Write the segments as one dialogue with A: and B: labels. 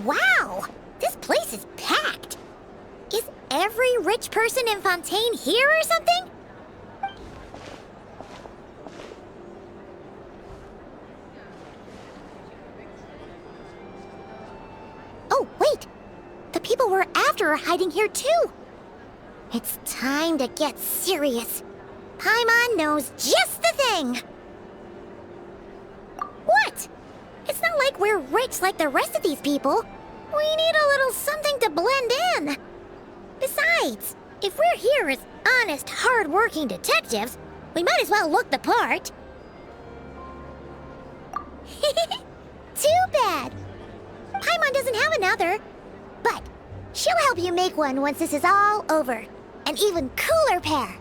A: Wow! This place is packed! Is every rich person in Fontaine here or something? Oh, wait! The people we're after are hiding here too! It's time to get serious. Paimon knows just the thing! What? It's not like we're rich like the rest of these people. We need a little something to blend in. Besides, if we're here as honest, hard-working detectives, we might as well look the part. Too bad. Paimon doesn't have another, but she'll help you make one once this is all over. An even cooler pair.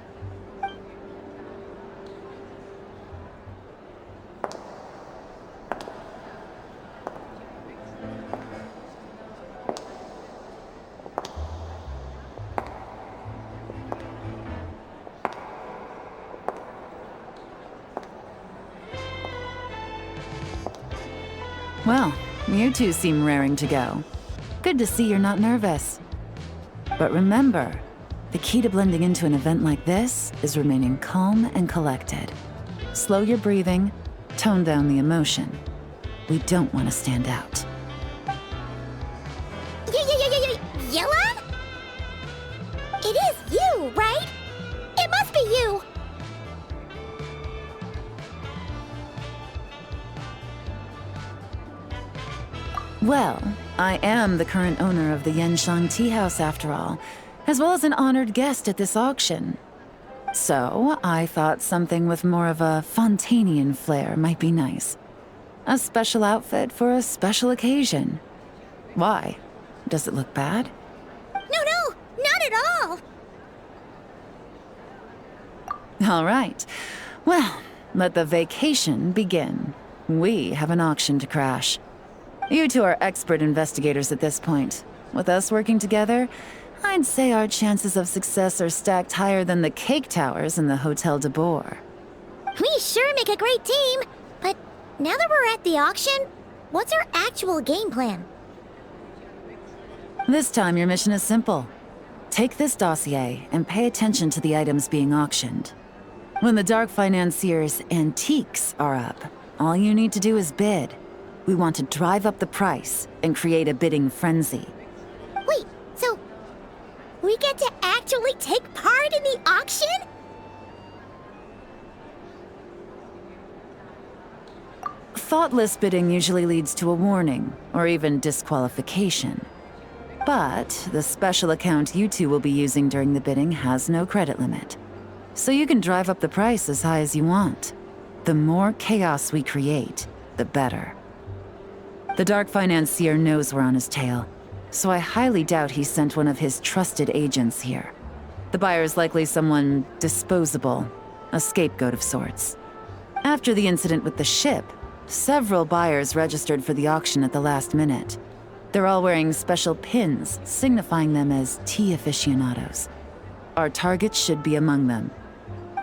B: Well, you two seem raring to go. Good to see you're not nervous. But remember, the key to blending into an event like this is remaining calm and collected. Slow your breathing, tone down the emotion. We don't want to stand out.
A: Yellow? It is you, right? It must be you!
B: Well, I am the current owner of the Genshin Tea House after all, as well as an honored guest at this auction. So, I thought something with more of a Fontainian flair might be nice. A special outfit for a special occasion. Why? Does it look bad?
A: No, not at all!
B: All right. Well, let the vacation begin. We have an auction to crash. You two are expert investigators at this point. With us working together, I'd say our chances of success are stacked higher than the cake towers in the Hotel de Boer.
A: We sure make a great team, but now that we're at the auction, what's our actual game plan?
B: This time your mission is simple. Take this dossier and pay attention to the items being auctioned. When the Dark Financier's antiques are up, all you need to do is bid. We want to drive up the price and create a bidding frenzy.
A: Wait, so we get to actually take part in the auction?
B: Thoughtless bidding usually leads to a warning, or even disqualification. But the special account you two will be using during the bidding has no credit limit. So you can drive up the price as high as you want. The more chaos we create, the better. The Dark Financier knows we're on his tail, so I highly doubt he sent one of his trusted agents here. The buyer is likely someone disposable, a scapegoat of sorts. After the incident with the ship, several buyers registered for the auction at the last minute. They're all wearing special pins, signifying them as tea aficionados. Our target should be among them.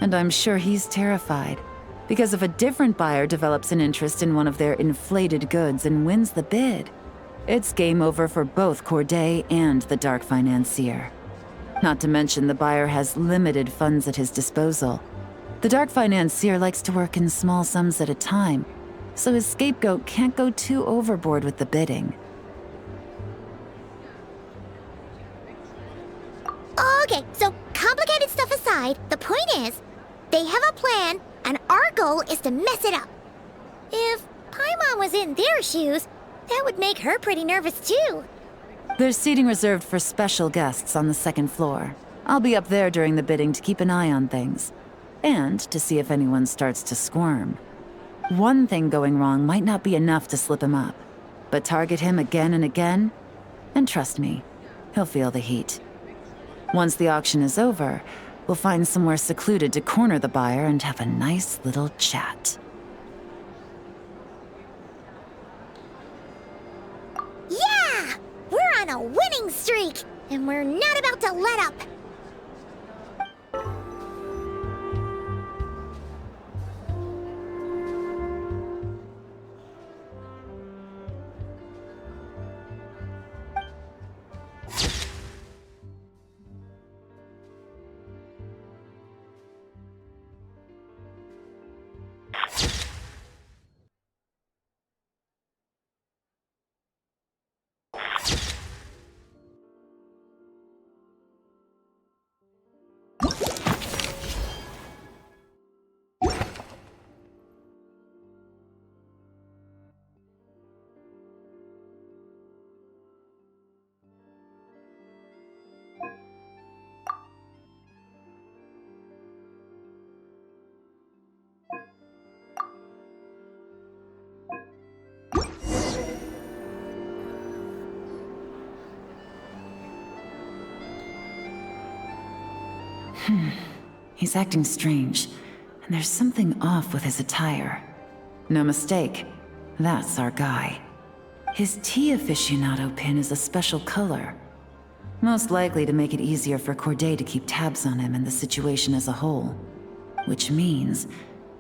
B: And I'm sure he's terrified, because if a different buyer develops an interest in one of their inflated goods and wins the bid, it's game over for both Corday and the Dark Financier. Not to mention the buyer has limited funds at his disposal. The Dark Financier likes to work in small sums at a time, so his scapegoat can't go too overboard with the bidding.
A: Okay, so complicated stuff aside, the point is, they have a plan, and our goal is to mess it up. If Paimon was in their shoes, that would make her pretty nervous too.
B: There's seating reserved for special guests on the second floor. I'll be up there during the bidding to keep an eye on things, and to see if anyone starts to squirm. One thing going wrong might not be enough to slip him up, but target him again and again, and trust me, he'll feel the heat. Once the auction is over, we'll find somewhere secluded to corner the buyer and have a nice little chat.
A: Yeah! We're on a winning streak, and we're not about to let up.
B: He's acting strange, and there's something off with his attire. No mistake, that's our guy. His tea aficionado pin is a special color. Most likely to make it easier for Corday to keep tabs on him and the situation as a whole. Which means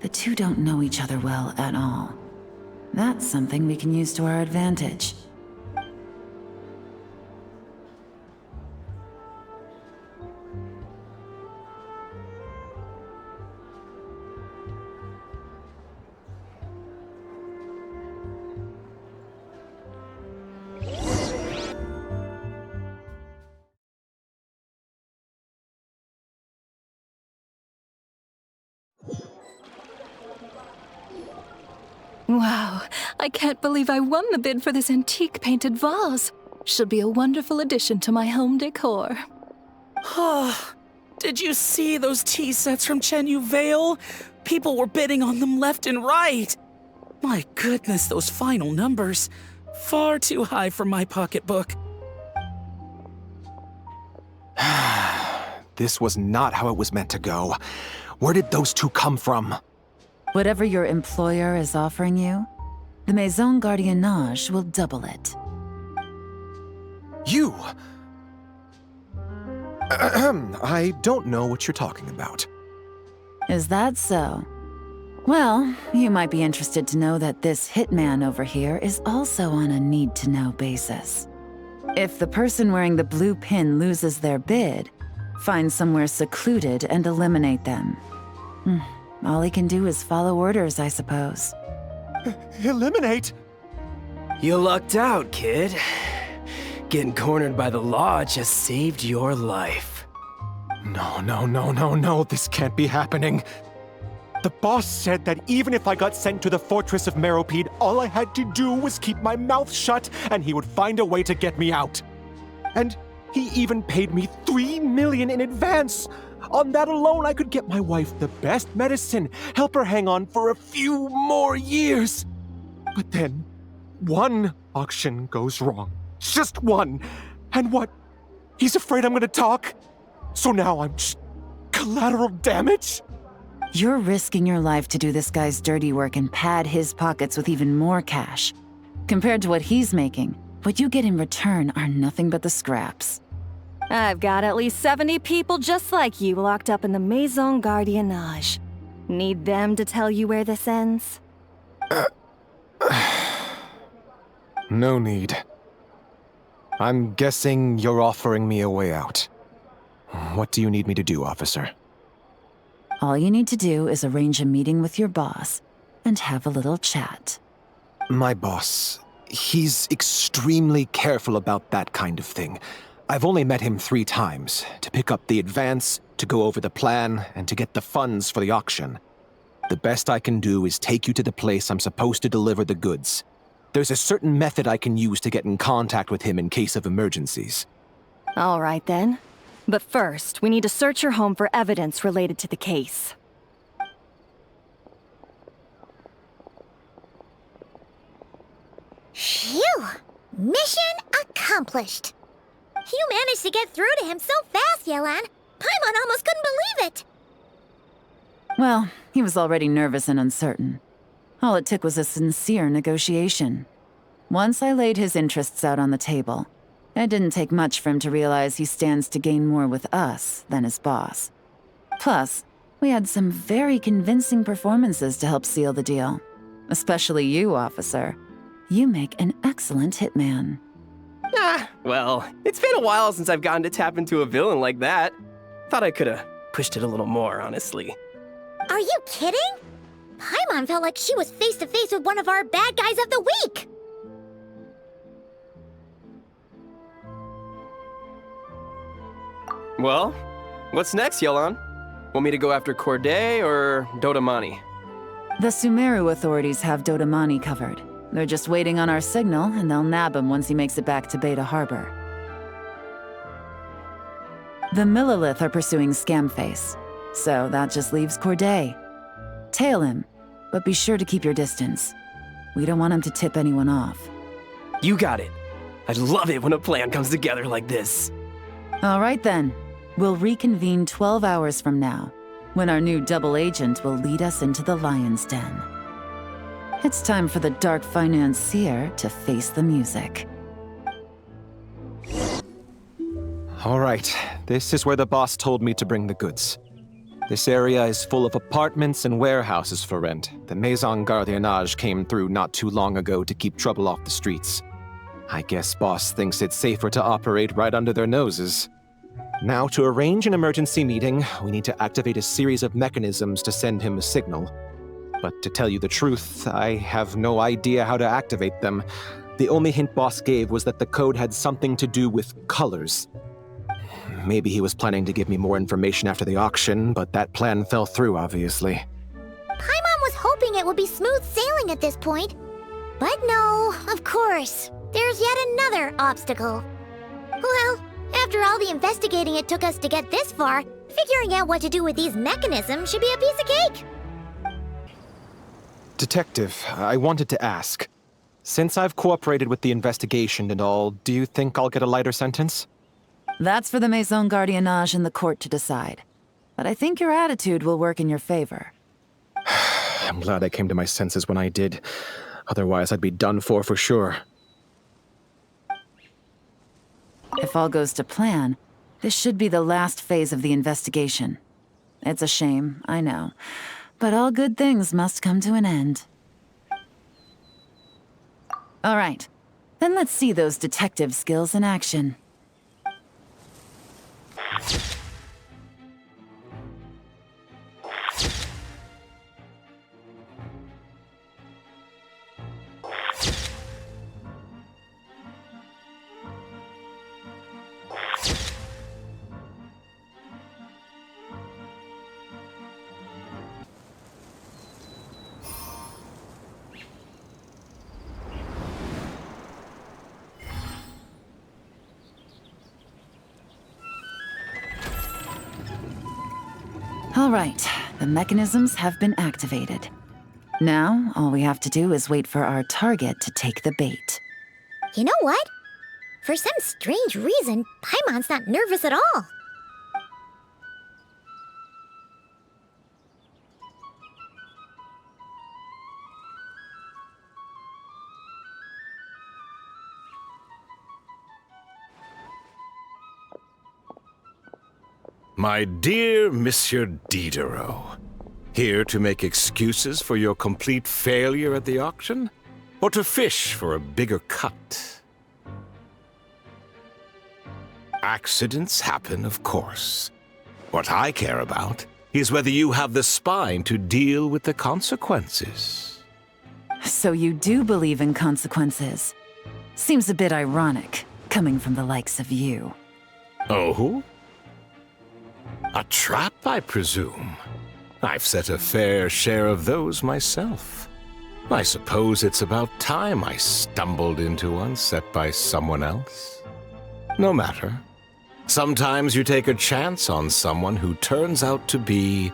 B: the two don't know each other well at all. That's something we can use to our advantage.
C: Wow, I can't believe I won the bid for this antique painted vase. Should be a wonderful addition to my home decor.
D: Did you see those tea sets from Chenyu Vale? People were bidding on them left and right. My goodness, those final numbers. Far too high for my pocketbook.
E: This was not how it was meant to go. Where did those two come from?
B: Whatever your employer is offering you, the Maison Gardiennage will double it.
E: You! I don't know what you're talking about.
B: Is that so? Well, you might be interested to know that this hitman over here is also on a need-to-know basis. If the person wearing the blue pin loses their bid, find somewhere secluded and eliminate them. All he can do is follow orders, I suppose.
E: Eliminate?
F: You lucked out, kid. Getting cornered by the law just saved your life.
E: No, this can't be happening. The boss said that even if I got sent to the Fortress of Meropide, all I had to do was keep my mouth shut and he would find a way to get me out. And he even paid me 3 million in advance. On that alone, I could get my wife the best medicine, help her hang on for a few more years. But then, one auction goes wrong. Just one. And what? He's afraid I'm gonna talk? So now I'm just collateral damage?
B: You're risking your life to do this guy's dirty work and pad his pockets with even more cash. Compared to what he's making, what you get in return are nothing but the scraps.
C: I've got at least 70 people just like you locked up in the Maison Gardiennage. Need them to tell you where this ends?
E: No need. I'm guessing you're offering me a way out. What do you need me to do, officer?
B: All you need to do is arrange a meeting with your boss and have a little chat.
E: My boss, he's extremely careful about that kind of thing. I've only met him 3 times, to pick up the advance, to go over the plan, and to get the funds for the auction. The best I can do is take you to the place I'm supposed to deliver the goods. There's a certain method I can use to get in contact with him in case of emergencies.
C: All right then. But first, we need to search your home for evidence related to the case.
A: Phew! Mission accomplished. You managed to get through to him so fast, Yelan. Paimon almost couldn't believe it.
B: Well, he was already nervous and uncertain. All it took was a sincere negotiation. Once I laid his interests out on the table, it didn't take much for him to realize he stands to gain more with us than his boss. Plus, we had some very convincing performances to help seal the deal. Especially you, officer. You make an excellent hitman.
F: Well, it's been a while since I've gotten to tap into a villain like that. Thought I could've pushed it a little more, honestly.
A: Are you kidding? Paimon felt like she was face to face with one of our bad guys of the week.
F: Well, what's next, Yelan? Want me to go after Corday or Dodamani?
B: The Sumeru authorities have Dodamani covered. They're just waiting on our signal, and they'll nab him once he makes it back to Beta Harbor. The Millilith are pursuing Scamface, so that just leaves Corday. Tail him, but be sure to keep your distance. We don't want him to tip anyone off.
F: You got it. I love it when a plan comes together like this.
B: All right then. We'll reconvene 12 hours from now, when our new double agent will lead us into the lion's den. It's time for the dark financier to face the music.
E: All right, this is where the boss told me to bring the goods. This area is full of apartments and warehouses for rent. The Maison Gardiennage came through not too long ago to keep trouble off the streets. I guess boss thinks it's safer to operate right under their noses. Now, to arrange an emergency meeting, we need to activate a series of mechanisms to send him a signal. But to tell you the truth, I have no idea how to activate them. The only hint boss gave was that the code had something to do with colors. Maybe he was planning to give me more information after the auction, but that plan fell through, obviously.
A: Paimon was hoping it would be smooth sailing at this point. But no, of course. There's yet another obstacle. Well, after all the investigating it took us to get this far, figuring out what to do with these mechanisms should be a piece of cake.
E: Detective, I wanted to ask. Since I've cooperated with the investigation and all, do you think I'll get a lighter sentence?
B: That's for the Maison Gardiennage and the court to decide. But I think your attitude will work in your favor.
E: I'm glad I came to my senses when I did. Otherwise, I'd be done for sure.
B: If all goes to plan, this should be the last phase of the investigation. It's a shame, I know. But all good things must come to an end. All right. Then let's see those detective skills in action. All right, the mechanisms have been activated. Now, all we have to do is wait for our target to take the bait.
A: You know what? For some strange reason, Paimon's not nervous at all.
G: My dear Monsieur Diderot, here to make excuses for your complete failure at the auction? Or to fish for a bigger cut? Accidents happen, of course. What I care about is whether you have the spine to deal with the consequences.
B: So you do believe in consequences. Seems a bit ironic, coming from the likes of you.
G: Oh? A trap, I presume. I've set a fair share of those myself. I suppose it's about time I stumbled into one set by someone else. No matter. Sometimes you take a chance on someone who turns out to be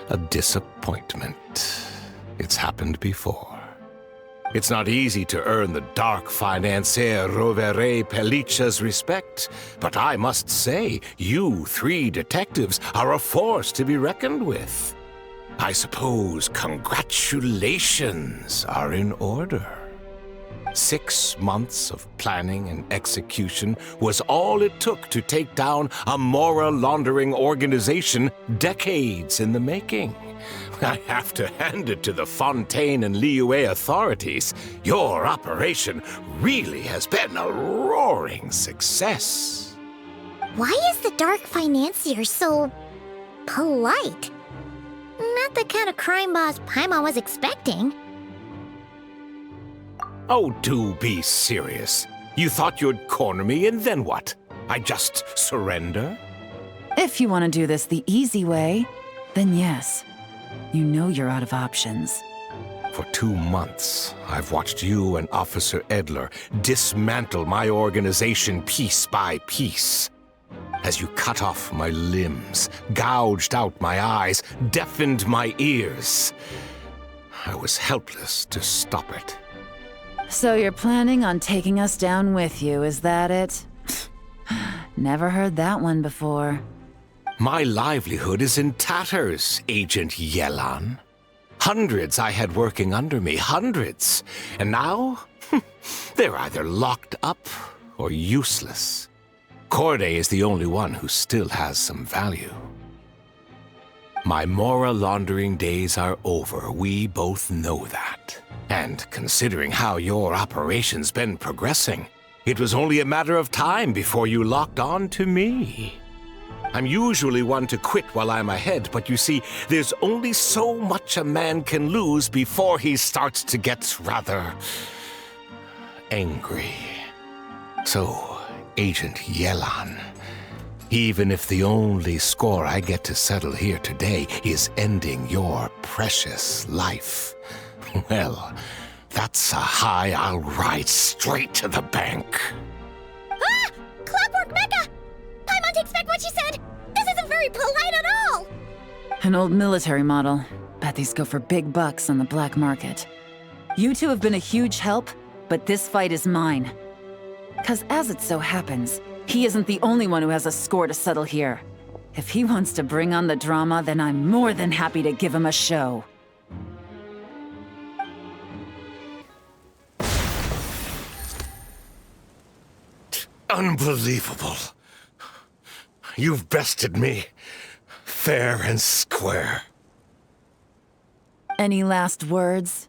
G: a disappointment. It's happened before. It's not easy to earn the dark financier Rovere Pelliccia's respect, but I must say, you three detectives are a force to be reckoned with. I suppose congratulations are in order. 6 months of planning and execution was all it took to take down a Mora laundering organization decades in the making. I have to hand it to the Fontaine and Liyue authorities. Your operation really has been a roaring success.
A: Why is the dark financier so polite? Not the kind of crime boss Paimon was expecting.
G: Oh, do be serious. You thought you'd corner me and then what? I just surrender?
B: If you want to do this the easy way, then yes. You know you're out of options.
G: For 2 months, I've watched you and Officer Edler dismantle my organization piece by piece. As you cut off my limbs, gouged out my eyes, deafened my ears. I was helpless to stop it.
B: So you're planning on taking us down with you, is that it? Never heard that one before.
G: My livelihood is in tatters, Agent Yelan. Hundreds I had working under me, hundreds. And now, they're either locked up or useless. Corday is the only one who still has some value. My Mora laundering days are over, we both know that. And considering how your operation's been progressing, it was only a matter of time before you locked on to me. I'm usually one to quit while I'm ahead, but you see, there's only so much a man can lose before he starts to get rather angry. So, Agent Yelan, even if the only score I get to settle here today is ending your precious life, well, that's a high I'll ride straight to the bank.
A: Ah! Clockwork Mecha! Paimon takes back what she said! This isn't very polite at all!
B: An old military model. Bet these go for big bucks on the black market. You two have been a huge help, but this fight is mine. 'Cause as it so happens, he isn't the only one who has a score to settle here. If he wants to bring on the drama, then I'm more than happy to give him a show.
G: Unbelievable. You've bested me, fair and square.
B: Any last words?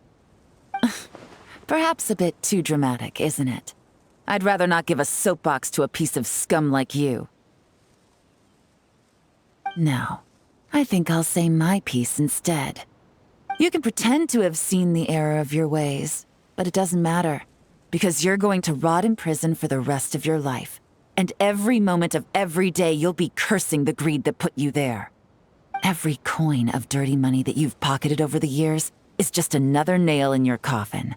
B: Perhaps a bit too dramatic, isn't it? I'd rather not give a soapbox to a piece of scum like you. No, I think I'll say my piece instead. You can pretend to have seen the error of your ways, but it doesn't matter, because you're going to rot in prison for the rest of your life. And every moment of every day you'll be cursing the greed that put you there. Every coin of dirty money that you've pocketed over the years is just another nail in your coffin.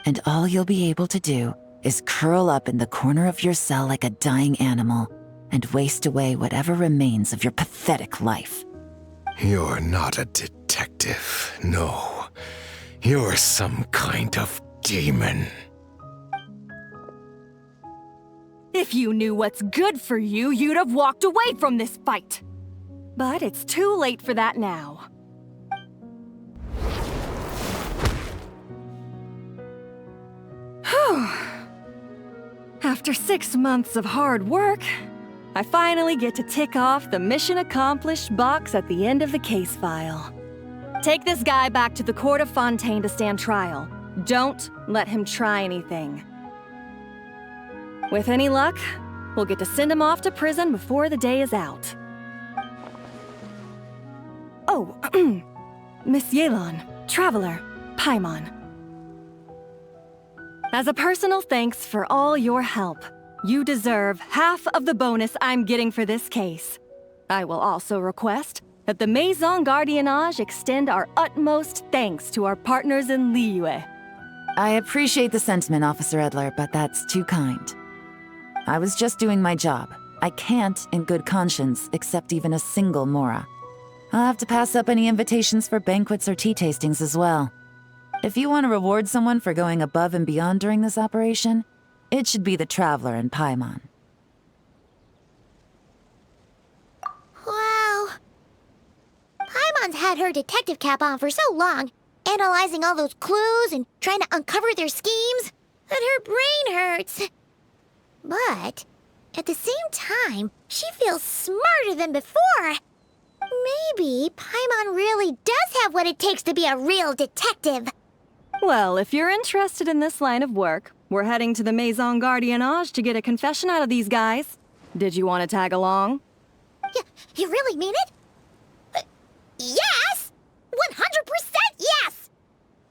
B: And all you'll be able to do is curl up in the corner of your cell like a dying animal and waste away whatever remains of your pathetic life.
G: You're not a detective, no. You're some kind of demon.
C: If you knew what's good for you, you'd have walked away from this fight. But it's too late for that now. Whew. After 6 months of hard work, I finally get to tick off the mission accomplished box at the end of the case file. Take this guy back to the Court of Fontaine to stand trial. Don't let him try anything. With any luck, we'll get to send him off to prison before the day is out. Oh, Miss Yelan, Traveler, Paimon. As a personal thanks for all your help, you deserve half of the bonus I'm getting for this case. I will also request that the Maison Gardiennage extend our utmost thanks to our partners in Liyue.
B: I appreciate the sentiment, Officer Edler, but that's too kind. I was just doing my job. I can't, in good conscience, accept even a single Mora. I'll have to pass up any invitations for banquets or tea tastings as well. If you want to reward someone for going above and beyond during this operation, it should be the Traveler and Paimon.
A: Wow. Paimon's had her detective cap on for so long, analyzing all those clues and trying to uncover their schemes, that her brain hurts. But, at the same time, she feels smarter than before. Maybe Paimon really does have what it takes to be a real detective.
C: Well, if you're interested in this line of work, we're heading to the Maison Gardiennage to get a confession out of these guys. Did you want to tag along?
A: You really mean it? Yes! 100% yes!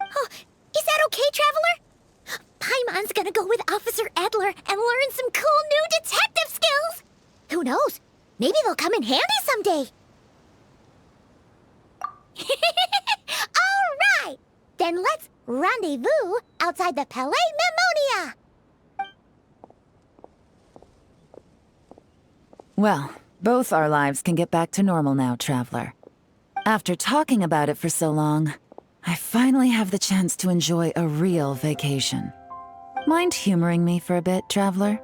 A: Oh, is that okay, Traveler? Paimon's gonna go with Officer Edler and learn some cool new detective skills! Who knows? Maybe they'll come in handy someday. All right! Then let's rendezvous outside the Palais Mnemonia!
B: Well, both our lives can get back to normal now, Traveler. After talking about it for so long, I finally have the chance to enjoy a real vacation. Mind humoring me for a bit, Traveler?